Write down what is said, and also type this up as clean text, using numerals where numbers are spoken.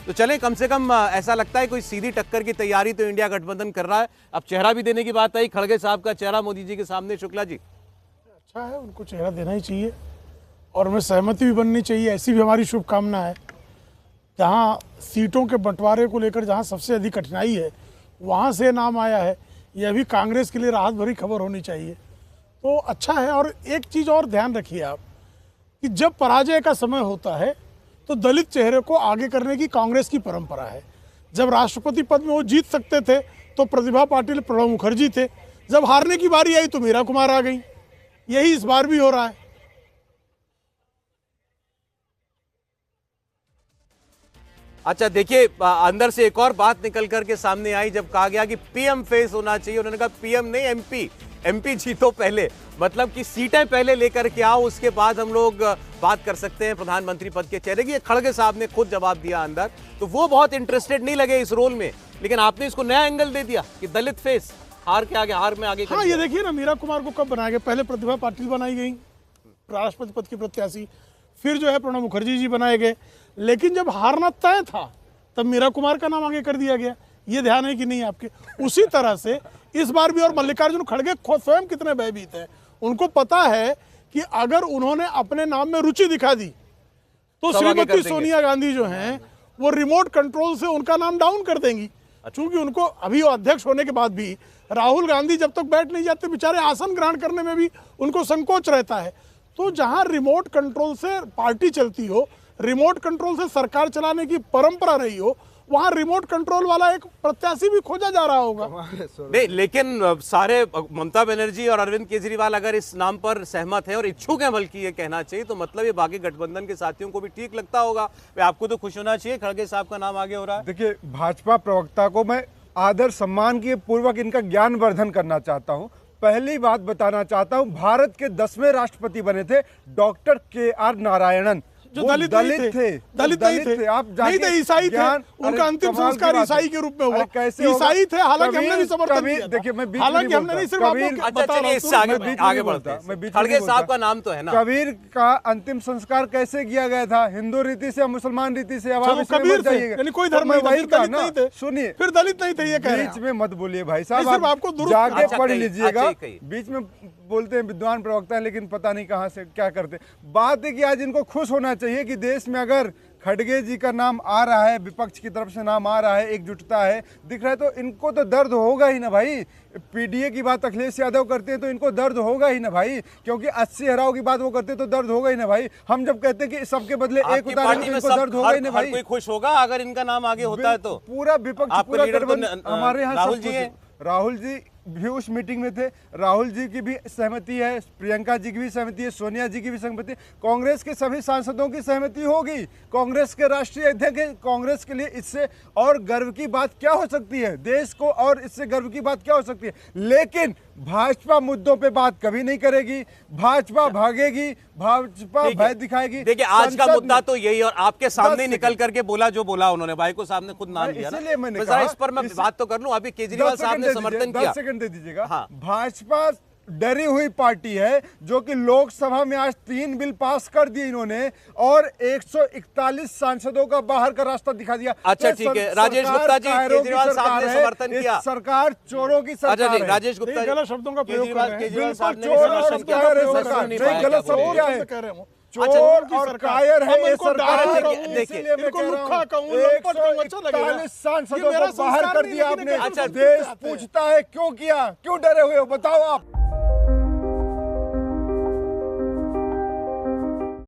तो चलें, कम से कम ऐसा लगता है कोई सीधी टक्कर की तैयारी तो इंडिया गठबंधन कर रहा है। अब चेहरा भी देने की बात आई, खड़गे साहब का चेहरा मोदी जी के सामने। शुक्ला जी, अच्छा है, उनको चेहरा देना ही चाहिए और हमें सहमति भी बननी चाहिए, ऐसी भी हमारी शुभकामना है। जहाँ सीटों के बंटवारे को लेकर जहाँ सबसे अधिक कठिनाई है, वहाँ से नाम आया है, यह भी कांग्रेस के लिए राहत भरी खबर होनी चाहिए। तो अच्छा है। और एक चीज़ और ध्यान रखिए आप कि जब पराजय का समय होता है तो दलित चेहरे को आगे करने की कांग्रेस की परंपरा है। जब राष्ट्रपति पद में वो जीत सकते थे तो प्रतिभा पाटिल, प्रणब मुखर्जी थे। जब हारने की बारी आई तो मीरा कुमार आ गई। यही इस बार भी हो रहा है। अच्छा देखिए, अंदर से एक और बात निकल करके सामने आई जब कहा गया कि पीएम फेस होना चाहिए। उन्होंने कहा पीएम नहीं, एमपी जीतो पहले, मतलब कि सीटें पहले लेकर के आओ, उसके बाद हम लोग बात कर सकते हैं प्रधानमंत्री पद के चेहरे की। ये खड़गे साहब ने खुद जवाब दिया अंदर, तो वो बहुत इंटरेस्टेड नहीं लगे इस रोल में, लेकिन आपने इसको नया एंगल दे दिया कि दलित फेस, हार में आगे। हाँ, ये देखिए ना, मीरा कुमार को कब बनाया गया? पहले प्रतिभा पाटिल बनाई गई राष्ट्रपति पद की प्रत्याशी, फिर जो है प्रणब मुखर्जी जी बनाए गए, लेकिन जब हारना तय था तब मीरा कुमार का नाम आगे कर दिया गया। ये ध्यान है कि नहीं आपके? उसी तरह से इस बार भी। और मल्लिकार्जुन खड़गे खुद स्वयं कितने भयभीत हैं। उनको पता है कि अगर उन्होंने अपने नाम में रुचि दिखा दी तो श्रीमती सोनिया गांधी जो हैं वो रिमोट कंट्रोल से उनका नाम डाउन कर देंगी। चूंकि उनको अभी वो अध्यक्ष होने के बाद भी राहुल गांधी जब तक बैठ नहीं जाते, बेचारे आसन ग्रहण करने में भी उनको संकोच रहता है। तो जहां रिमोट कंट्रोल से पार्टी चलती हो, रिमोट कंट्रोल से सरकार चलाने की परंपरा रही हो, वहां रिमोट कंट्रोल वाला एक प्रत्याशी भी खोजा जा रहा होगा। नहीं, लेकिन सारे ममता बनर्जी और अरविंद केजरीवाल अगर इस नाम पर सहमत है और इच्छुक है, बल्कि ये कहना चाहिए, तो मतलब ये बाकी गठबंधन के साथियों को भी ठीक लगता होगा। आपको तो खुश होना चाहिए, खड़गे साहब का नाम आगे हो रहा है। देखिए, भाजपा प्रवक्ता को मैं आदर सम्मान के पूर्वक इनका ज्ञानवर्धन करना चाहता हूँ। पहली बात बताना चाहता हूँ, भारत के 10वें राष्ट्रपति बने थे डॉक्टर के.आर. नारायणन, जो दलित थे। आप नहीं थे, ईसाई थे। उनका अंतिम संस्कार ईसाई के रूप में हुआ। कैसे ईसाई थे, हालांकि हमने भी समर्थन किया था। देखिए, मैं बीच हालांकि हमने नहीं, सिर्फ आगे बढ़ता है। खड़गे साहब का नाम तो है ना। कबीर का अंतिम संस्कार कैसे किया गया था? हिंदू रीति से, मुसलमान रीति से। कबीर थे, यानी कोई धर्म नहीं थे। सुनिए, फिर दलित नहीं थे, ये कह रहे हैं। बीच में मत बोलिए भाई साहब, सिर्फ आपको जाके पढ़ लीजिएगा। बीच में बोलते हैं विद्वान प्रवक्ता है, लेकिन पता नहीं कहां से क्या करते। बात है कि आज इनको खुश होना चाहिए कि देश में अगर खड़गे जी का नाम आ रहा है, विपक्ष की तरफ से नाम आ रहा है, एकजुटता है, दिख रहा है, तो इनको तो दर्द होगा ही ना भाई। पीडीए की बात अखिलेश यादव करते हैं तो इनको दर्द होगा ही ना भाई, क्योंकि 80 हराव की बात वो करते हैं तो दर्द होगा ही ना भाई। हम जब कहते हैं कि सबके बदले एक उतारेंगे तो इनको दर्द होगा ही ना भाई। कोई खुश होगा अगर इनका नाम आगे होता है तो। पूरा विपक्ष, पूरा गठबंधन हमारे यहाँ राहुल जी भी उस मीटिंग में थे। राहुल जी की भी सहमति है, प्रियंका जी की भी सहमति है, सोनिया जी की भी सहमति है, कांग्रेस के सभी सांसदों की सहमति होगी, कांग्रेस के राष्ट्रीय अध्यक्ष। कांग्रेस के लिए इससे और गर्व की बात क्या हो सकती है? देश को और इससे गर्व की बात क्या हो सकती है? लेकिन भाजपा मुद्दों पे बात कभी नहीं करेगी, भाजपा भागेगी, भाजपा भय दिखाएगी। देखिए, आज का मुद्दा तो यही, और आपके सामने निकल करके बोला जो बोला उन्होंने, भाई को साहब ने खुद नाम लिया ना। इसलिए मैंने कहा, इस पर मैं बात तो कर लूं। अभी केजरीवाल साहब ने समर्थन किया। 10 सेकंड दे दीजिएगा। हाँ। भाजपा डरी हुई पार्टी है जो कि लोकसभा में आज 3 बिल पास कर दिए इन्होंने और 141 सांसदों का बाहर का रास्ता दिखा दिया। अच्छा ठीक है, राजेश गुप्ता जी, केजरीवाल साहब ने समर्थन किया। सरकार चोरों की सरकार है। राजेश गुप्ता जी, गलत शब्दों का प्रयोग कर रहे हैं। केजरीवाल साहब ने समर्थन किया। गलत शब्द क्या है? चोर और कायर है ये सरकार। देखिए, इनको लुक्खा कहूं, लंपट कहूं, अच्छा लगेगा। 41 सांसदों को बाहर कर दिया आपने। देश पूछता है क्यों किया, क्यों डरे हुए हो, बताओ आप।